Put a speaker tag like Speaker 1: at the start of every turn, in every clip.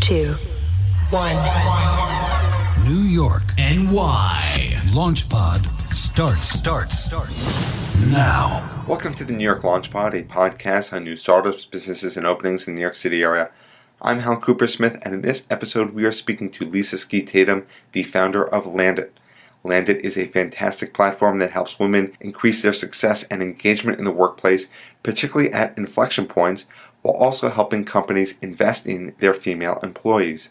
Speaker 1: 2, 1.
Speaker 2: New York, NY. LaunchPod starts now.
Speaker 3: Welcome to the New York LaunchPod, a podcast on new startups, businesses, and openings in the New York City area. I'm Hal Coopersmith, and in this episode, we are speaking to Lisa Skeete Tatum, the founder of Landit. Landit is a fantastic platform that helps women increase their success and engagement in the workplace, particularly at inflection points, while also helping companies invest in their female employees.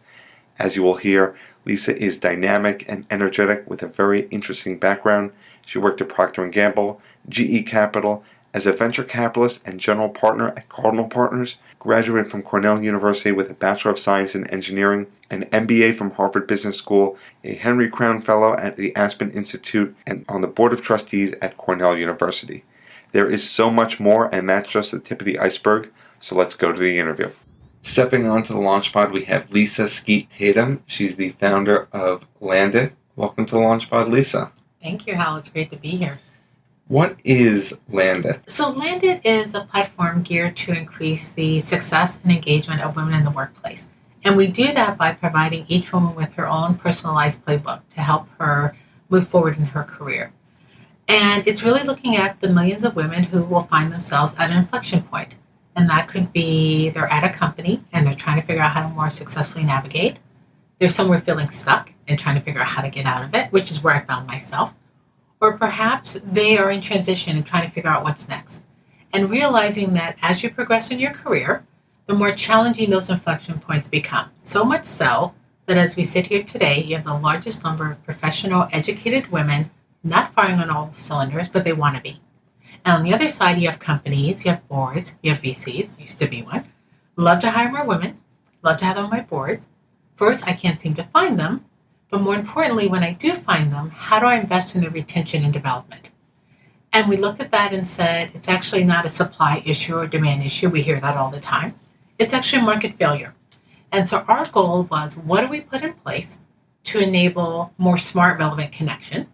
Speaker 3: As you will hear, Lisa is dynamic and energetic with a very interesting background. She worked at Procter & Gamble, GE Capital, as a venture capitalist and general partner at Cardinal Partners, graduated from Cornell University with a Bachelor of Science in Engineering, an MBA from Harvard Business School, a Henry Crown Fellow at the Aspen Institute, and on the Board of Trustees at Cornell University. There is so much more, and that's just the tip of the iceberg, so let's go to the interview. Stepping onto the LaunchPod, we have Lisa Skeete Tatum. She's the founder of Landit. Welcome to the LaunchPod, Lisa.
Speaker 4: Thank you, Hal. It's great to be here.
Speaker 3: What is Landit?
Speaker 4: So Landit is a platform geared to increase the success and engagement of women in the workplace. And we do that by providing each woman with her own personalized playbook to help her move forward in her career. And it's really looking at the millions of women who will find themselves at an inflection point. And that could be they're at a company and they're trying to figure out how to more successfully navigate. They're somewhere feeling stuck and trying to figure out how to get out of it, which is where I found myself. Or perhaps they are in transition and trying to figure out what's next. And realizing that as you progress in your career, the more challenging those inflection points become. So much so that as we sit here today, you have the largest number of professional, educated women not firing on all cylinders, but they want to be. And on the other side, you have companies, you have boards, you have VCs, I used to be one, love to hire more women, love to have them on my boards. First, I can't seem to find them. But more importantly, when I do find them, how do I invest in their retention and development? And we looked at that and said, it's actually not a supply issue or demand issue. We hear that all the time. It's actually a market failure. And so our goal was, what do we put in place to enable more smart, relevant connection?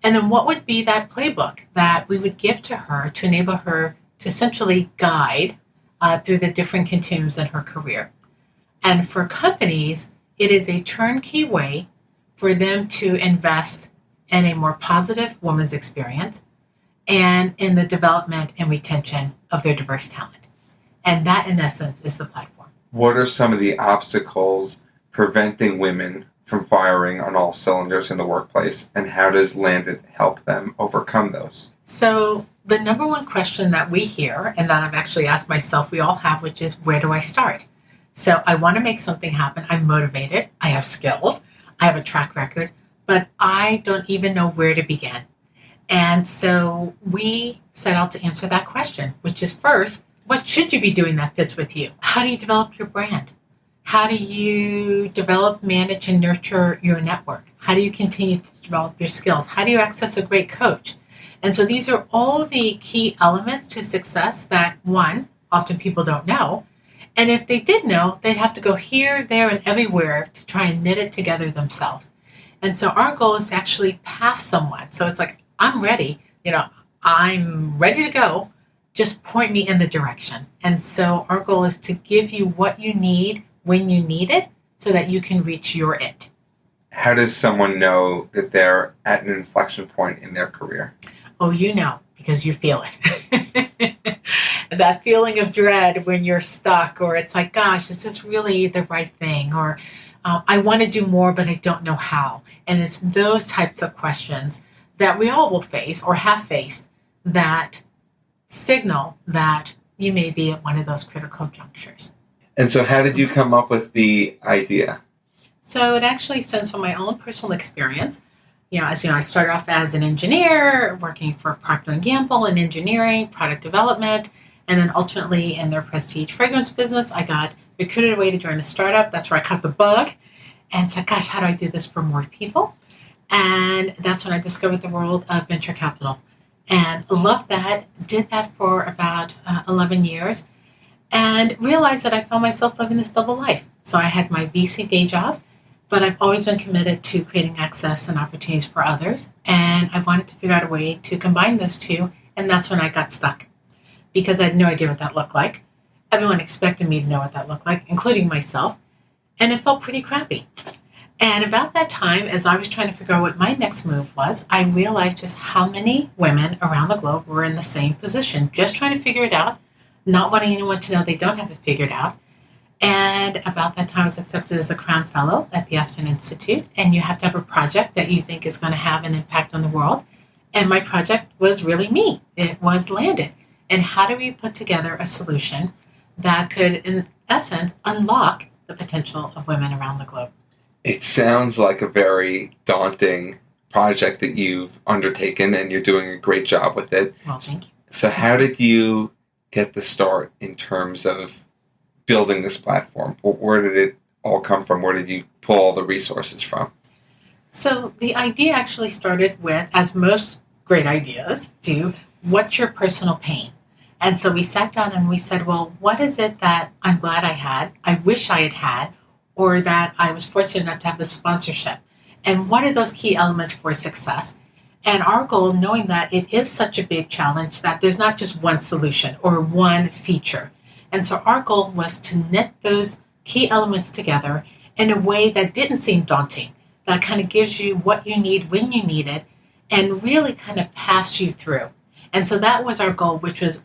Speaker 4: And then what would be that playbook that we would give to her to enable her to essentially guide through the different continuums in her career? And for companies, it is a turnkey way for them to invest in a more positive woman's experience and in the development and retention of their diverse talent. And that, in essence, is the platform.
Speaker 3: What are some of the obstacles preventing women from firing on all cylinders in the workplace, and how does Landit help them overcome those?
Speaker 4: So the number one question that we hear, and that I've actually asked myself, we all have, which is, where do I start? So I want to make something happen. I'm motivated. I have skills. I have a track record, but I don't even know where to begin. And so we set out to answer that question, which is first, what should you be doing that fits with you? How do you develop your brand? How do you develop, manage, and nurture your network? How do you continue to develop your skills? How do you access a great coach? And so these are all the key elements to success that, one, often people don't know. And if they did know, they'd have to go here, there, and everywhere to try and knit it together themselves. And so our goal is to actually path someone. So it's like, I'm ready. I'm ready to go. Just point me in the direction. And so our goal is to give you what you need when you need it so that you can reach your it.
Speaker 3: How does someone know that they're at an inflection point in their career?
Speaker 4: Oh, you know, because you feel it. That feeling of dread when you're stuck, or it's like, gosh, is this really the right thing? Or I want to do more, but I don't know how. And it's those types of questions that we all will face or have faced that signal that you may be at one of those critical junctures.
Speaker 3: And so how did you come up with the idea?
Speaker 4: So it actually stems from my own personal experience. As you know, I started off as an engineer working for Procter & Gamble in engineering, product development, and then ultimately in their prestige fragrance business, I got recruited away to join a startup. That's where I caught the bug and said, gosh, how do I do this for more people? And that's when I discovered the world of venture capital and loved that, did that for about 11 years and realized that I found myself living this double life. So I had my VC day job, but I've always been committed to creating access and opportunities for others. And I wanted to figure out a way to combine those two. And that's when I got stuck because I had no idea what that looked like. Everyone expected me to know what that looked like, including myself. And it felt pretty crappy. And about that time, as I was trying to figure out what my next move was, I realized just how many women around the globe were in the same position, just trying to figure it out, not wanting anyone to know they don't have it figured out. And about that time, I was accepted as a Crown Fellow at the Aspen Institute. And you have to have a project that you think is going to have an impact on the world. And my project was really me. It was Landit. And how do we put together a solution that could, in essence, unlock the potential of women around the globe?
Speaker 3: It sounds like a very daunting project that you've undertaken, and you're doing a great job with it.
Speaker 4: Well, thank you.
Speaker 3: So how did you get the start in terms of building this platform? Where did it all come from? Where did you pull all the resources from?
Speaker 4: So the idea actually started with, as most great ideas do, what's your personal pain? And so we sat down and we said, well, what is it that I'm glad I had, I wish I had had, or that I was fortunate enough to have the sponsorship? And what are those key elements for success? And our goal, knowing that it is such a big challenge, that there's not just one solution or one feature. And so our goal was to knit those key elements together in a way that didn't seem daunting, that kind of gives you what you need when you need it, and really kind of paths you through. And so that was our goal, which was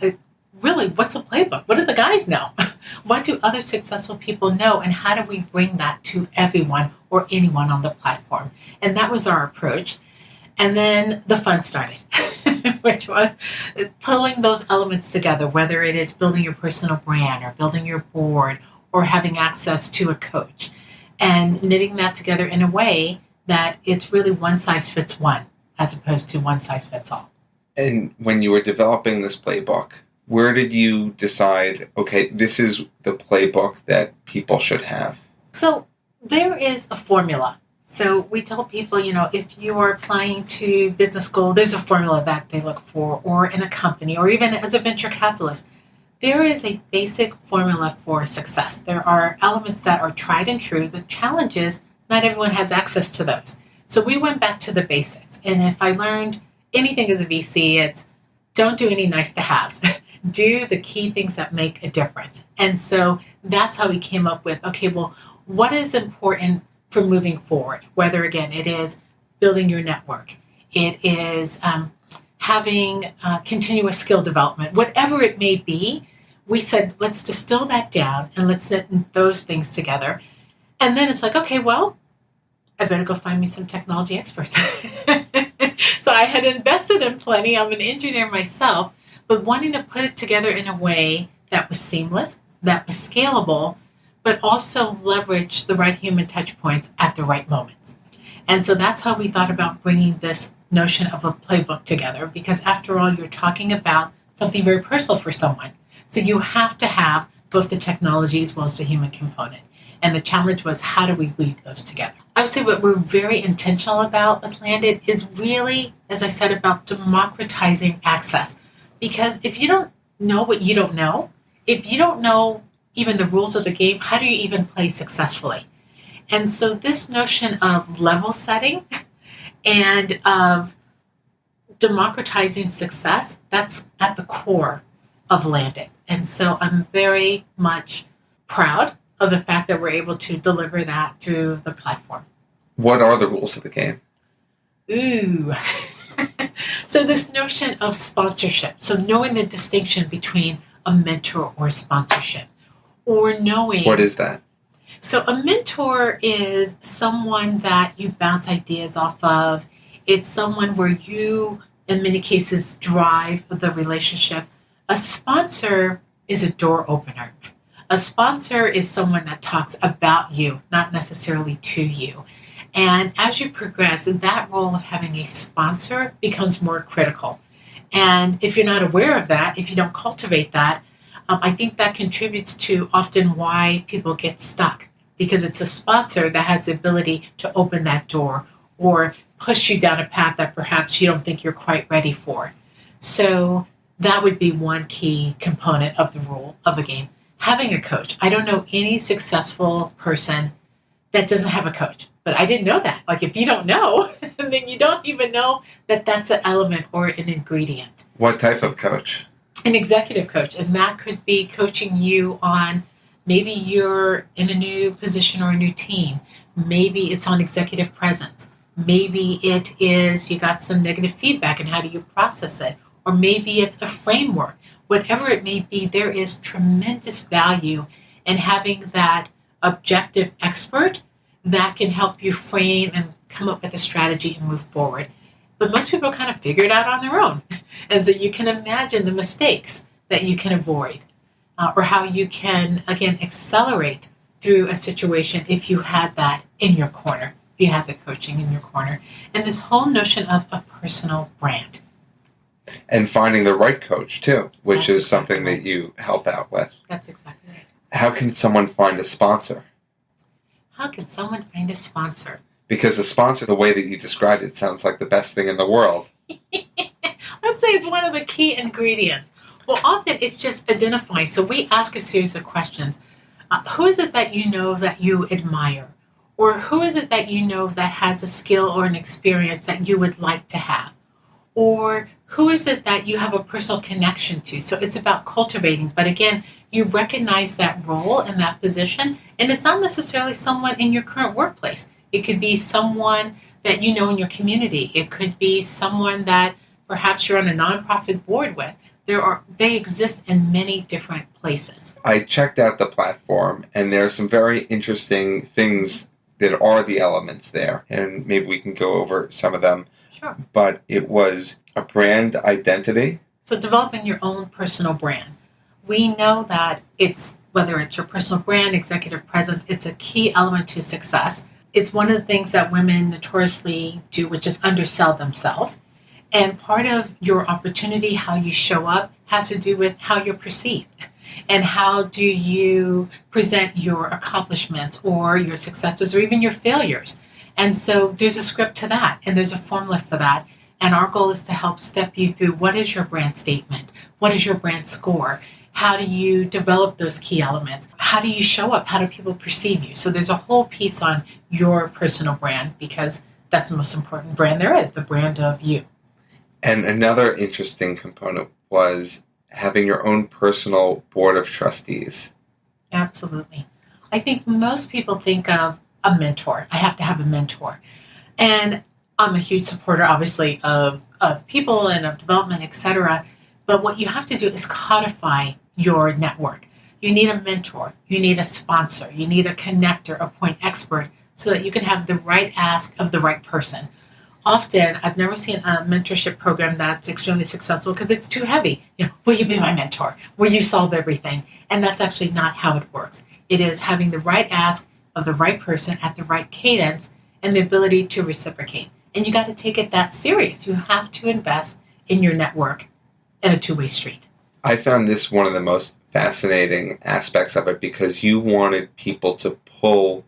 Speaker 4: really, what's a playbook? What do the guys know? What do other successful people know? And how do we bring that to everyone or anyone on the platform? And that was our approach. And then the fun started, which was pulling those elements together, whether it is building your personal brand or building your board or having access to a coach, and knitting that together in a way that it's really one size fits one as opposed to one size fits all.
Speaker 3: And when you were developing this playbook, where did you decide, okay, this is the playbook that people should have?
Speaker 4: So there is a formula. So we tell people, if you are applying to business school, there's a formula that they look for, or in a company, or even as a venture capitalist. There is a basic formula for success. There are elements that are tried and true. The challenge is not everyone has access to those. So we went back to the basics. And if I learned anything as a VC, it's don't do any nice to haves. Do the key things that make a difference. And so that's how we came up with, okay, well, what is important for moving forward? Whether, again, it is building your network, it is having continuous skill development, whatever it may be, we said, let's distill that down and let's knit those things together. And then it's like, okay, well, I better go find me some technology experts. So I had invested in plenty. I'm an engineer myself, but wanting to put it together in a way that was seamless, that was scalable, but also leverage the right human touch points at the right moments. And so that's how we thought about bringing this notion of a playbook together, because after all, you're talking about something very personal for someone. So you have to have both the technology as well as the human component. And the challenge was, how do we weave those together? I would say what we're very intentional about with Landit is really, as I said, about democratizing access. Because if you don't know what you don't know, if you don't know even the rules of the game, how do you even play successfully? And so this notion of level setting and of democratizing success, that's at the core of Landit. And so I'm very much proud of the fact that we're able to deliver that through the platform.
Speaker 3: What are the rules of the game?
Speaker 4: Ooh. So this notion of sponsorship, so knowing the distinction between a mentor or sponsorship, or knowing...
Speaker 3: What is that?
Speaker 4: So a mentor is someone that you bounce ideas off of. It's someone where you, in many cases, drive the relationship. A sponsor is a door opener. A sponsor is someone that talks about you, not necessarily to you. And as you progress, that role of having a sponsor becomes more critical. And if you're not aware of that, if you don't cultivate that, I think that contributes to often why people get stuck, because it's a sponsor that has the ability to open that door or push you down a path that perhaps you don't think you're quite ready for. So that would be one key component of the rule of the game. Having a coach. I don't know any successful person that doesn't have a coach, but I didn't know that. Like, if you don't know, then you don't even know that that's an element or an ingredient.
Speaker 3: What type of coach?
Speaker 4: An executive coach, and that could be coaching you on Maybe you're in a new position or a new team. Maybe it's on executive presence. Maybe it is you got some negative feedback and how do you process it? Or maybe it's a framework. Whatever it may be, there is tremendous value in having that objective expert that can help you frame and come up with a strategy and move forward. But most people kind of figure it out on their own. And so you can imagine the mistakes that you can avoid or how you can, again, accelerate through a situation if you had that in your corner, if you had the coaching in your corner. And this whole notion of a personal brand.
Speaker 3: And finding the right coach, too, which
Speaker 4: That's
Speaker 3: is something
Speaker 4: exactly right.
Speaker 3: that you help out with.
Speaker 4: That's exactly right.
Speaker 3: How can someone find a sponsor?
Speaker 4: How can someone find a sponsor?
Speaker 3: Because a sponsor, the way that you described it, sounds like the best thing in the world.
Speaker 4: Let's say it's one of the key ingredients. Well, often it's just identifying. So we ask a series of questions. Who is it that you know that you admire? Or who is it that you know that has a skill or an experience that you would like to have? Or who is it that you have a personal connection to? So it's about cultivating. But again, you recognize that role and that position. And it's not necessarily someone in your current workplace. It could be someone that you know in your community. It could be someone that perhaps you're on a nonprofit board with. They exist in many different places.
Speaker 3: I checked out the platform, and there are some very interesting things that are the elements there. And maybe we can go over some of them.
Speaker 4: Sure.
Speaker 3: But it was a brand identity.
Speaker 4: So developing your own personal brand. We know that whether it's your personal brand, executive presence, it's a key element to success. It's one of the things that women notoriously do, which is undersell themselves. And part of your opportunity, how you show up, has to do with how you're perceived. And how do you present your accomplishments or your successes or even your failures. And so there's a script to that, and there's a formula for that. And our goal is to help step you through what is your brand statement? What is your brand score? How do you develop those key elements? How do you show up? How do people perceive you? So there's a whole piece on your personal brand because that's the most important brand there is, the brand of you.
Speaker 3: And another interesting component was having your own personal board of trustees.
Speaker 4: Absolutely. I think most people think of a mentor. I have to have a mentor. And I'm a huge supporter, obviously, of people and of development, etc. But what you have to do is codify your network. You need a mentor. You need a sponsor. You need a connector, a point expert, so that you can have the right ask of the right person. Often, I've never seen a mentorship program that's extremely successful because it's too heavy. Will you be my mentor? Will you solve everything? And that's actually not how it works. It is having the right ask of the right person at the right cadence and the ability to reciprocate. And you got to take it that serious. You have to invest in your network in a two-way street.
Speaker 3: I found this one of the most fascinating aspects of it because you wanted people to pull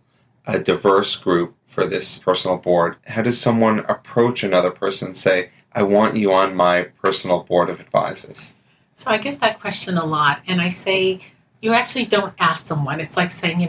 Speaker 3: a diverse group for this personal board. How does someone approach another person and say, I want you on my personal board of advisors?
Speaker 4: So I get that question a lot. And I say, you actually don't ask someone. It's like saying,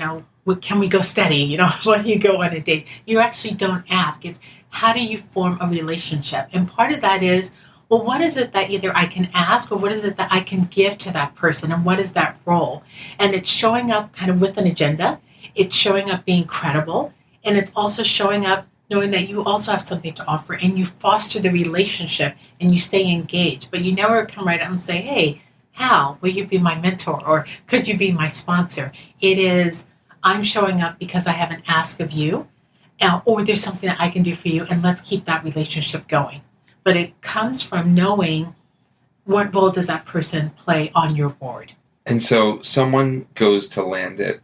Speaker 4: can we go steady? When you go on a date, you actually don't ask. It's how do you form a relationship? And part of that is, well, what is it that either I can ask or what is it that I can give to that person? And what is that role? And it's showing up kind of with an agenda. It's showing up being credible. And it's also showing up knowing that you also have something to offer and you foster the relationship and you stay engaged. But you never come right out and say, hey, Hal, will you be my mentor? Or could you be my sponsor? It is, I'm showing up because I have an ask of you or there's something that I can do for you and let's keep that relationship going. But it comes from knowing what role does that person play on your board.
Speaker 3: And so someone goes to Landit.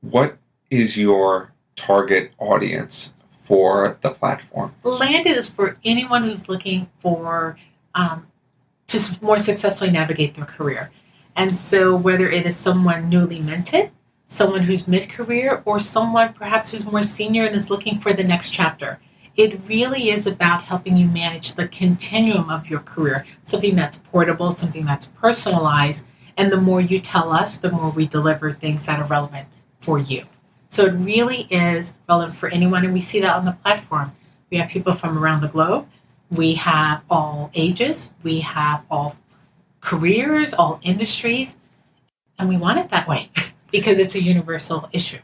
Speaker 3: What is your target audience for the platform?
Speaker 4: Landit is for anyone who's looking for to more successfully navigate their career. And so whether it is someone newly minted, someone who's mid-career, or someone perhaps who's more senior and is looking for the next chapter, it really is about helping you manage the continuum of your career, something that's portable, something that's personalized, and the more you tell us, the more we deliver things that are relevant for you. So it really is relevant for anyone, and we see that on the platform. We have people from around the globe. We have all ages. We have all careers, all industries, and we want it that way. because it's a universal issue.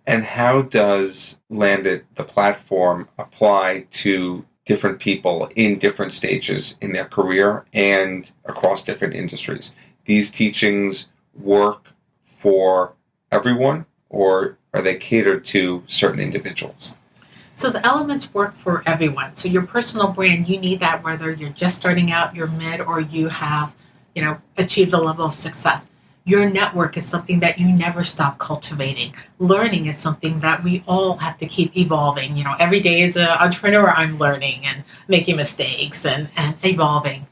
Speaker 3: And how does Landit, the platform, apply to different people in different stages in their career and across different industries? These teachings work for everyone, or are they catered to certain individuals?
Speaker 4: So the elements work for everyone. So your personal brand, you need that whether you're just starting out, you're mid, or you have, achieved a level of success. Your network is something that you never stop cultivating. Learning is something that we all have to keep evolving. Every day as an entrepreneur, I'm learning and making mistakes and evolving.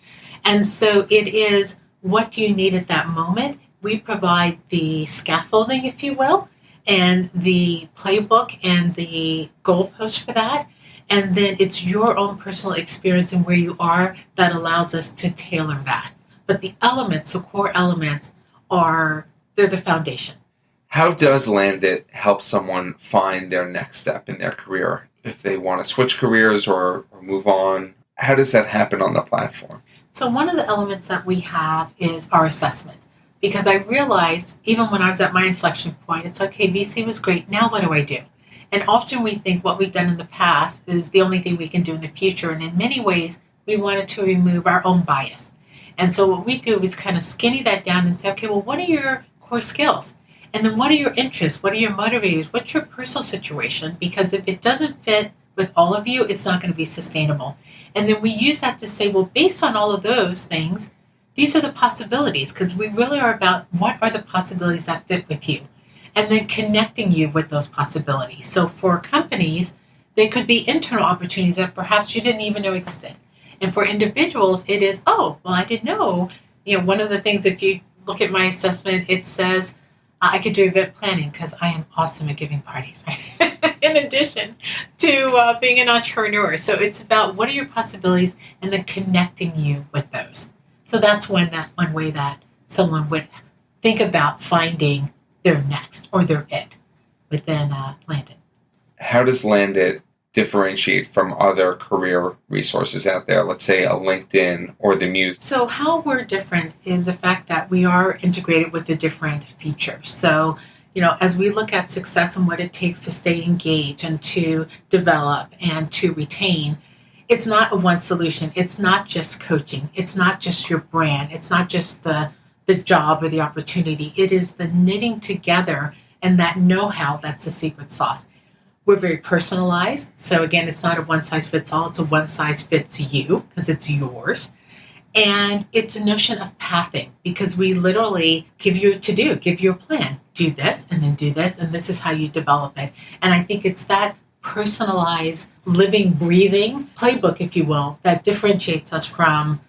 Speaker 4: And so it is, what do you need at that moment? We provide the scaffolding, if you will, and the playbook and the goalpost for that. And then it's your own personal experience and where you are that allows us to tailor that. But the elements, the core elements, they're the foundation.
Speaker 3: How does Landit help someone find their next step in their career? If they want to switch careers or move on, how does that happen on the platform?
Speaker 4: So one of the elements that we have is our assessment. Because I realized, even when I was at my inflection point, it's okay, VC was great, now what do I do? And often we think what we've done in the past is the only thing we can do in the future. And in many ways, we wanted to remove our own bias. And so what we do is kind of skinny that down and say, okay, well, what are your core skills? And then what are your interests? What are your motivators? What's your personal situation? Because if it doesn't fit with all of you, it's not going to be sustainable. And then we use that to say, well, based on all of those things, these are the possibilities, because we really are about what are the possibilities that fit with you, and then connecting you with those possibilities. So for companies, they could be internal opportunities that perhaps you didn't even know existed. And for individuals, it is, oh, well, I didn't know. One of the things, if you look at my assessment, it says I could do event planning because I am awesome at giving parties, right? In addition to being an entrepreneur. So it's about what are your possibilities and then connecting you with those. So that's one way that someone would think about finding their next or their it within Landit.
Speaker 3: How does Landit differentiate from other career resources out there, let's say a LinkedIn or the Muse?
Speaker 4: So how we're different is the fact that we are integrated with the different features. So, as we look at success and what it takes to stay engaged and to develop and to retain, it's not a one solution. It's not just coaching. It's not just your brand. It's not just the job or the opportunity. It is the knitting together and that know-how that's the secret sauce. We're very personalized. So again, it's not a one size fits all. It's a one size fits you because it's yours. And it's a notion of pathing because we literally give you a plan. Do this and then do this. And this is how you develop it. And I think it's that personalized, living, breathing playbook, if you will, that differentiates us from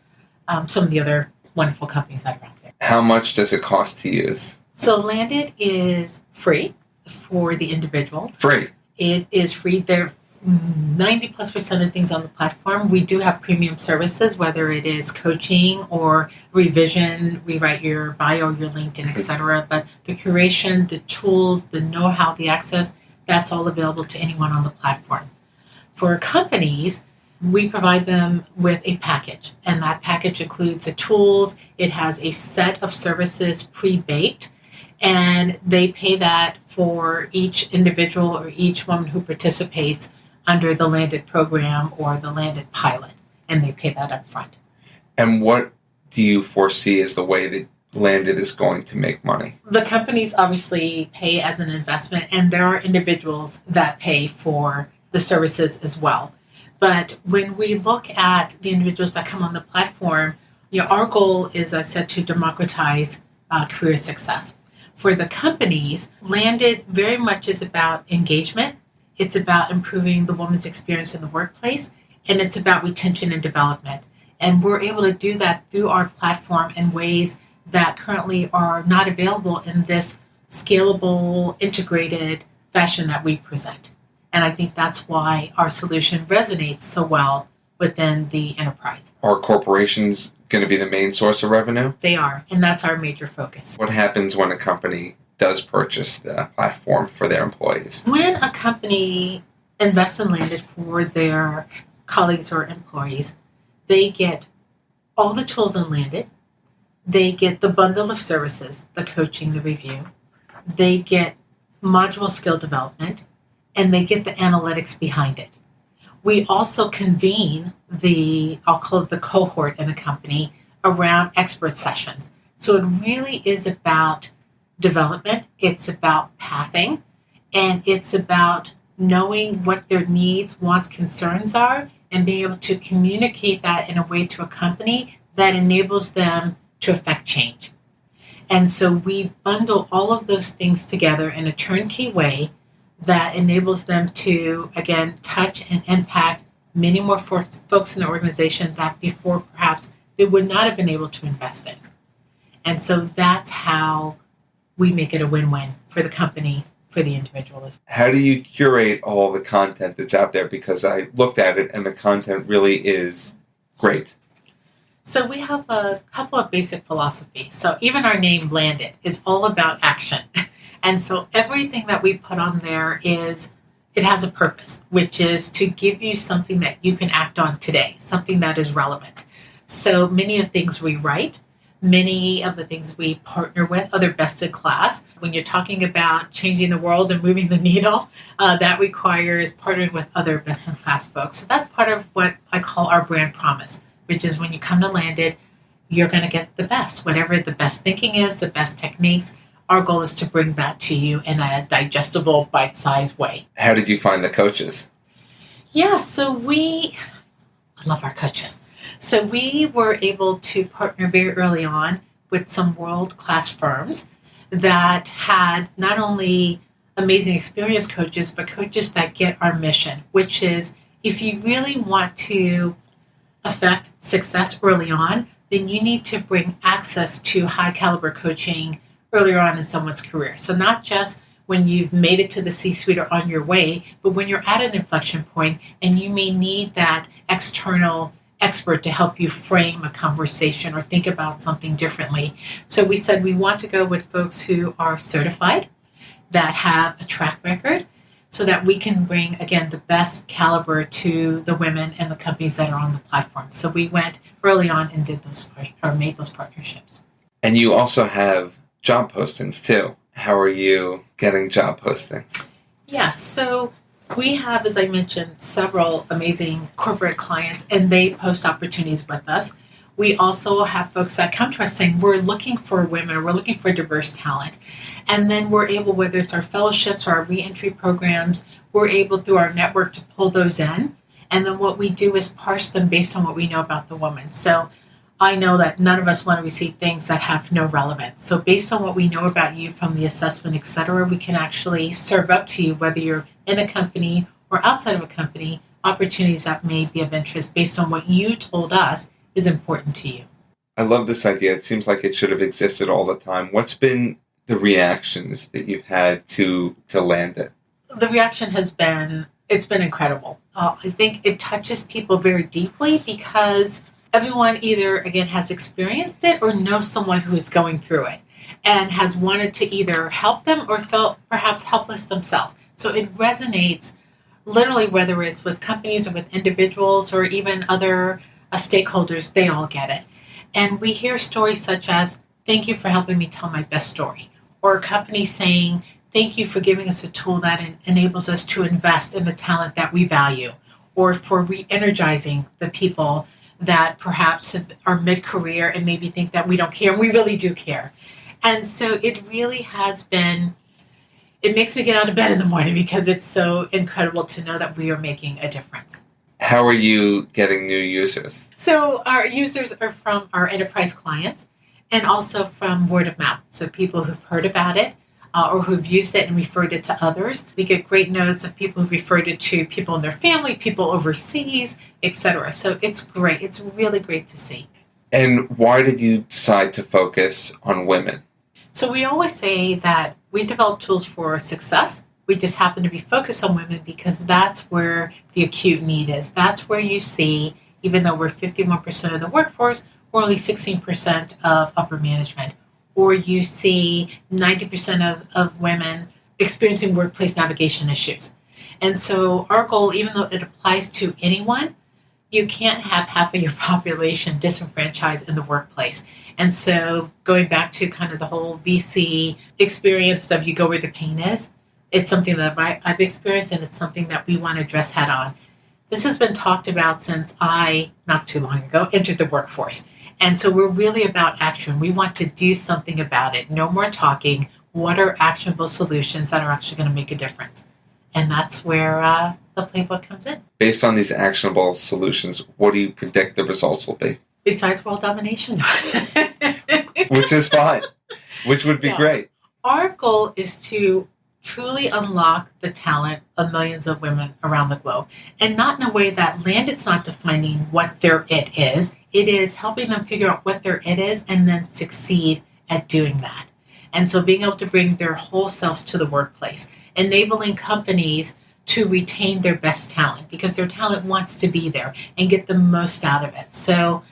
Speaker 4: some of the other wonderful companies that are out there.
Speaker 3: How much does it cost to use?
Speaker 4: So Landit is free for the individual.
Speaker 3: Free.
Speaker 4: It is free. There 90+% of things on the platform. We do have premium services, whether it is coaching or revision, rewrite your bio, your LinkedIn, etc. But the curation, the tools, the know-how, the access, that's all available to anyone on the platform. For companies, we provide them with a package, and that package includes the tools. It has a set of services pre-baked, and they pay that for each individual or each woman who participates under the Landit program or the Landit pilot, and they pay that up front.
Speaker 3: And what do you foresee as the way that Landit is going to make money?
Speaker 4: The companies obviously pay as an investment, and there are individuals that pay for the services as well. But when we look at the individuals that come on the platform, our goal is, I said, to democratize career success. For the companies, Landit very much is about engagement. It's about improving the woman's experience in the workplace, and it's about retention and development. And we're able to do that through our platform in ways that currently are not available in this scalable, integrated fashion that we present. And I think that's why our solution resonates so well within the enterprise.
Speaker 3: Are corporations going to be the main source of revenue?
Speaker 4: They are, and that's our major focus.
Speaker 3: What happens when a company does purchase the platform for their employees?
Speaker 4: When a company invests in Landit for their colleagues or employees, they get all the tools in Landit. They get the bundle of services, the coaching, the review. they get module skill development, and they get the analytics behind it. We also convene I'll call it the cohort in a company around expert sessions. So it really is about development, it's about pathing, and it's about knowing what their needs, wants, concerns are, and being able to communicate that in a way to a company that enables them to affect change. And so we bundle all of those things together in a turnkey way that enables them to, again, touch and impact many more folks in the organization that before perhaps they would not have been able to invest in. And so that's how we make it a win-win for the company, for the individual as well.
Speaker 3: How do you curate all the content that's out there? Because I looked at it and the content really is great.
Speaker 4: So we have a couple of basic philosophies. So even our name, Landit, is all about action. And so everything that we put on there it has a purpose, which is to give you something that you can act on today, something that is relevant. So many of the things we write, many of the things we partner with, other best in class. When you're talking about changing the world and moving the needle, that requires partnering with other best in class folks. So that's part of what I call our brand promise, which is when you come to Landit, you're going to get the best, whatever the best thinking is, the best techniques. Our goal is to bring that to you in a digestible, bite-sized way.
Speaker 3: How did you find the coaches?
Speaker 4: Yeah, so I love our coaches. So we were able to partner very early on with some world-class firms that had not only amazing experienced coaches, but coaches that get our mission, which is if you really want to affect success early on, then you need to bring access to high-caliber coaching earlier on in someone's career. So not just when you've made it to the C-suite or on your way, but when you're at an inflection point and you may need that external expert to help you frame a conversation or think about something differently. So we said we want to go with folks who are certified, that have a track record, so that we can bring, again, the best caliber to the women and the companies that are on the platform. So we went early on and made those partnerships.
Speaker 3: And you also have job postings too. How are you getting job postings?
Speaker 4: Yes, so we have, as I mentioned, several amazing corporate clients, and they post opportunities with us. We also have folks that come to us saying, we're looking for women, we're looking for diverse talent. And then we're able, whether it's our fellowships or our reentry programs, we're able through our network to pull those in. And then what we do is parse them based on what we know about the woman. So I know that none of us want to receive things that have no relevance. So based on what we know about you from the assessment, et cetera, we can actually serve up to you, whether you're in a company or outside of a company, opportunities that may be of interest based on what you told us is important to you.
Speaker 3: I love this idea. It seems like it should have existed all the time. What's been the reactions that you've had to Landit?
Speaker 4: The reaction has been incredible. I think it touches people very deeply because everyone either, again, has experienced it or knows someone who is going through it and has wanted to either help them or felt perhaps helpless themselves. So it resonates literally, whether it's with companies or with individuals or even other stakeholders, they all get it. And we hear stories such as, thank you for helping me tell my best story. Or a company saying, thank you for giving us a tool that enables us to invest in the talent that we value. Or for re-energizing the people that perhaps are mid-career and maybe think that we don't care, and we really do care. And so it really has been, it makes me get out of bed in the morning because it's so incredible to know that we are making a difference.
Speaker 3: How are you getting new users?
Speaker 4: So our users are from our enterprise clients and also from word of mouth. So people who've heard about it or who've used it and referred it to others. We get great notes of people who've referred it to people in their family, people overseas, etc. So it's great. It's really great to see.
Speaker 3: And why did you decide to focus on women?
Speaker 4: So we always say that we develop tools for success. We just happen to be focused on women because that's where the acute need is. That's where you see, even though we're 51% of the workforce, we're only 16% of upper management. Or you see 90% of women experiencing workplace navigation issues. And so our goal, even though it applies to anyone, you can't have half of your population disenfranchised in the workplace. And so going back to kind of the whole VC experience of you go where the pain is, it's something that I've experienced, and it's something that we want to address head on. This has been talked about since I, not too long ago, entered the workforce. And so we're really about action. We want to do something about it. No more talking. What are actionable solutions that are actually going to make a difference? And that's where the playbook comes in.
Speaker 3: Based on these actionable solutions, what do you predict the results will be?
Speaker 4: Besides world domination.
Speaker 3: Which is fine. Which would be great.
Speaker 4: Our goal is to truly unlock the talent of millions of women around the globe. And not in a way that Landit's not defining what their it is. It is helping them figure out what their it is and then succeed at doing that. And so being able to bring their whole selves to the workplace, enabling companies to retain their best talent because their talent wants to be there and get the most out of it. So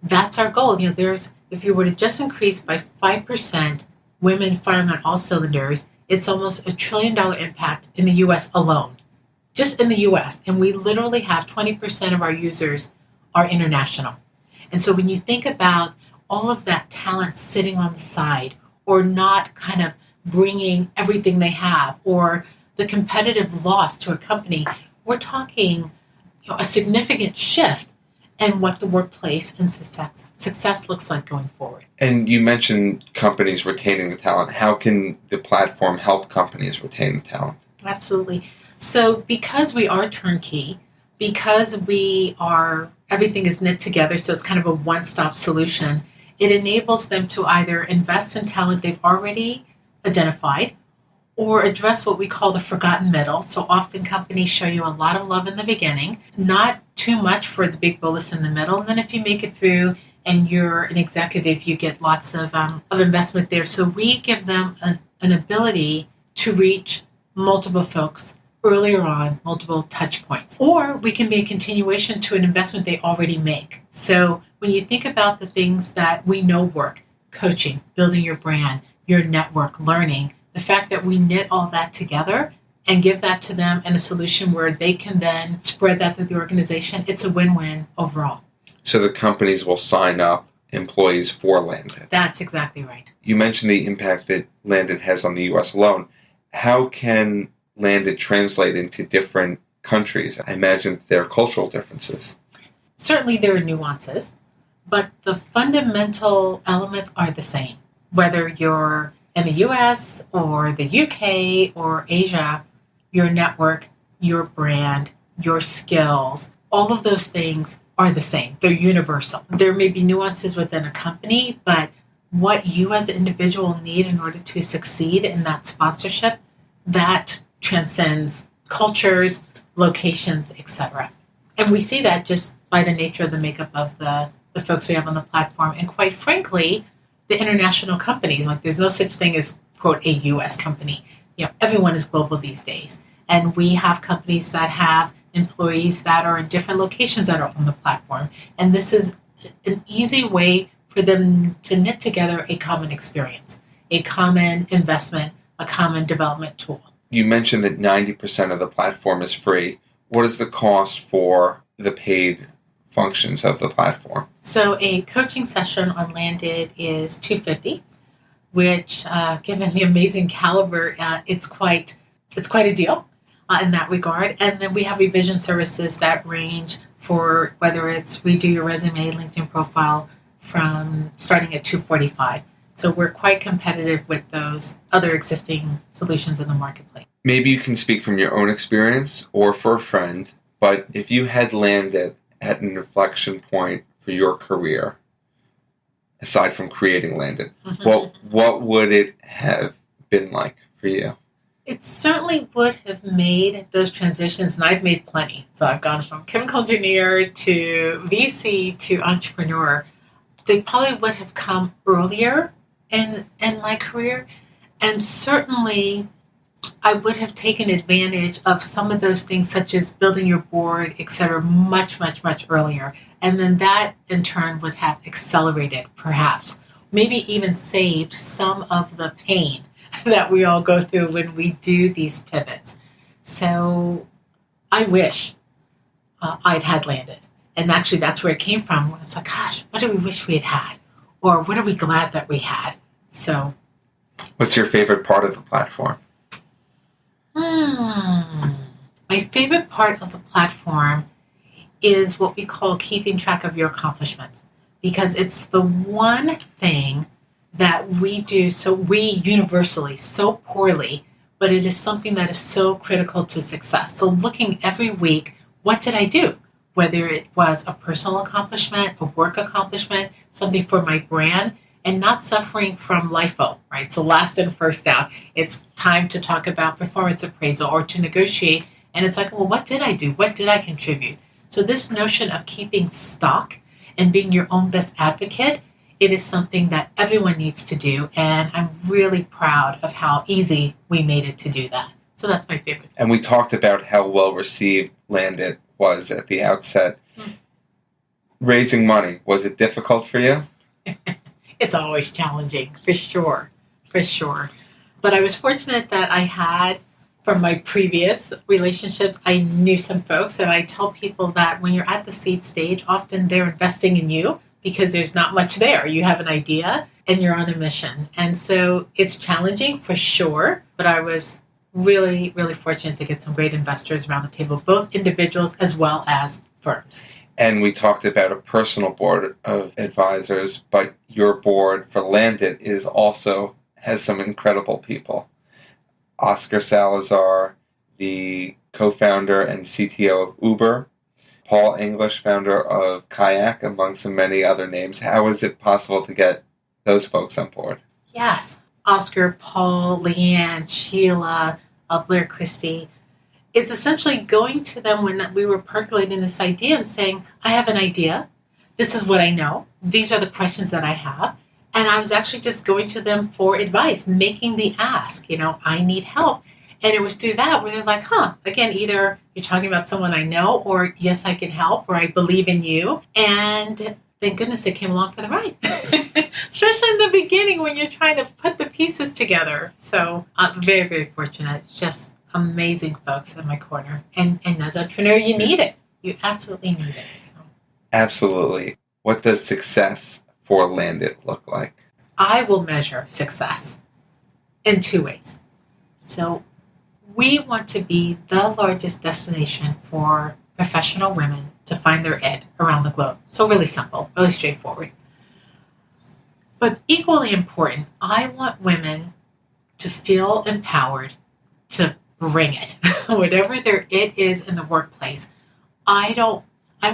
Speaker 4: that's our goal. If you were to just increase by 5% women firing on all cylinders, it's almost $1 trillion impact in the U.S. alone, just in the U.S. And we literally have 20% of our users are international. And so when you think about all of that talent sitting on the side or not kind of bringing everything they have or the competitive loss to a company, we're talking a significant shift in what the workplace and success looks like going forward.
Speaker 3: And you mentioned companies retaining the talent. How can the platform help companies retain the talent?
Speaker 4: Absolutely. So because we are turnkey, because everything is knit together, so it's kind of a one-stop solution, it enables them to either invest in talent they've already identified or address what we call the forgotten middle. So often companies show you a lot of love in the beginning, not too much for the big bolus in the middle. And then if you make it through and you're an executive, you get lots of investment there. So we give them an ability to reach multiple folks earlier on, multiple touch points. Or we can be a continuation to an investment they already make. So when you think about the things that we know work, coaching, building your brand, your network, learning, the fact that we knit all that together and give that to them in a solution where they can then spread that through the organization, it's a win-win overall.
Speaker 3: So the companies will sign up employees for Landit.
Speaker 4: That's exactly right.
Speaker 3: You mentioned the impact that Landit has on the U.S. alone. How can Landit translate into different countries? I imagine there are cultural differences.
Speaker 4: Certainly there are nuances, but the fundamental elements are the same. Whether you're in the US or the UK or Asia, your network, your brand, your skills, all of those things are the same. They're universal. There may be nuances within a company, but what you as an individual need in order to succeed in that sponsorship, that transcends cultures, locations, etc. And we see that just by the nature of the makeup of the folks we have on the platform. And quite frankly, the international companies, like there's no such thing as, quote, a U.S. company. Everyone is global these days. And we have companies that have employees that are in different locations that are on the platform. And this is an easy way for them to knit together a common experience, a common investment, a common development tool.
Speaker 3: You mentioned that 90% of the platform is free. What is the cost for the paid functions of the platform?
Speaker 4: So a coaching session on Landit is $250, which, given the amazing caliber, it's quite a deal in that regard. And then we have revision services that range for whether it's redo your resume, LinkedIn profile, from starting at $245. So we're quite competitive with those other existing solutions in the marketplace.
Speaker 3: Maybe you can speak from your own experience or for a friend, but if you had Landit at an inflection point for your career, aside from creating Landit, what would it have been like for you?
Speaker 4: It certainly would have made those transitions, and I've made plenty. So I've gone from chemical engineer to VC to entrepreneur. They probably would have come earlier in my career, and certainly I would have taken advantage of some of those things, such as building your board, et cetera, much, much, much earlier. And then that, in turn, would have accelerated, perhaps, maybe even saved some of the pain that we all go through when we do these pivots. So I wish I'd had Landit. And actually, that's where it came from. It's like, gosh, what do we wish we had had? Or what are we glad that we had? So,
Speaker 3: what's your favorite part of the platform?
Speaker 4: My favorite part of the platform is what we call keeping track of your accomplishments, because it's the one thing that we universally so poorly, but it is something that is so critical to success. So looking every week, what did I do? Whether it was a personal accomplishment, a work accomplishment, something for my brand, and not suffering from LIFO, right? So last in, first out. It's time to talk about performance appraisal or to negotiate. And it's like, well, what did I do? What did I contribute? So this notion of keeping stock and being your own best advocate, it is something that everyone needs to do. And I'm really proud of how easy we made it to do that. So that's my favorite.
Speaker 3: And we talked about how well received Landit was at the outset. Raising money, was it difficult for you?
Speaker 4: It's always challenging, for sure. But I was fortunate that I had, from my previous relationships, I knew some folks, and I tell people that when you're at the seed stage, often they're investing in you because there's not much there. You have an idea and you're on a mission. And so it's challenging for sure, but I was really, really fortunate to get some great investors around the table, both individuals as well as firms.
Speaker 3: And we talked about a personal board of advisors, but your board for Landit has some incredible people. Oscar Salazar, the co-founder and CTO of Uber, Paul English, founder of Kayak, among so many other names. How is it possible to get those folks on board?
Speaker 4: Yes. Oscar, Paul, Leanne, Sheila, Blair Christie. It's essentially going to them when we were percolating this idea and saying, I have an idea. This is what I know. These are the questions that I have. And I was actually just going to them for advice, making the ask, I need help. And it was through that where they're like, again, either you're talking about someone I know, or yes, I can help, or I believe in you. And thank goodness they came along for the ride, especially in the beginning when you're trying to put the pieces together. So I'm very, very fortunate. It's just amazing folks in my corner. And as an entrepreneur, you need it. You absolutely need it. So.
Speaker 3: Absolutely. What does success for Landit look like?
Speaker 4: I will measure success in two ways. So we want to be the largest destination for professional women to find their ed around the globe. So really simple, really straightforward. But equally important, I want women to feel empowered to bring it. Whatever their it is in the workplace, I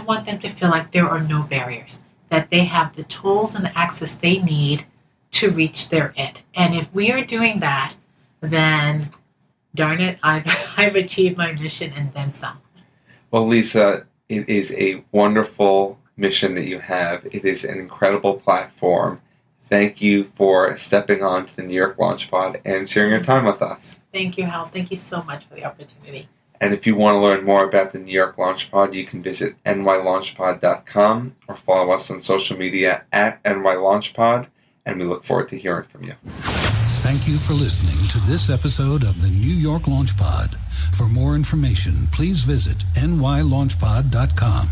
Speaker 4: want them to feel like there are no barriers, that they have the tools and the access they need to reach their it. And if we are doing that, then darn it, I've achieved my mission and then some.
Speaker 3: Well, Lisa, it is a wonderful mission that you have. It is an incredible platform. Thank you for stepping on to the New York Launch Pod and sharing your time with us.
Speaker 4: Thank you, Hal. Thank you so much for the opportunity.
Speaker 3: And if you want to learn more about the New York Launch Pod, you can visit nylaunchpod.com or follow us on social media at nylaunchpod, and we look forward to hearing from you.
Speaker 2: Thank you for listening to this episode of the New York Launch Pod. For more information, please visit nylaunchpod.com.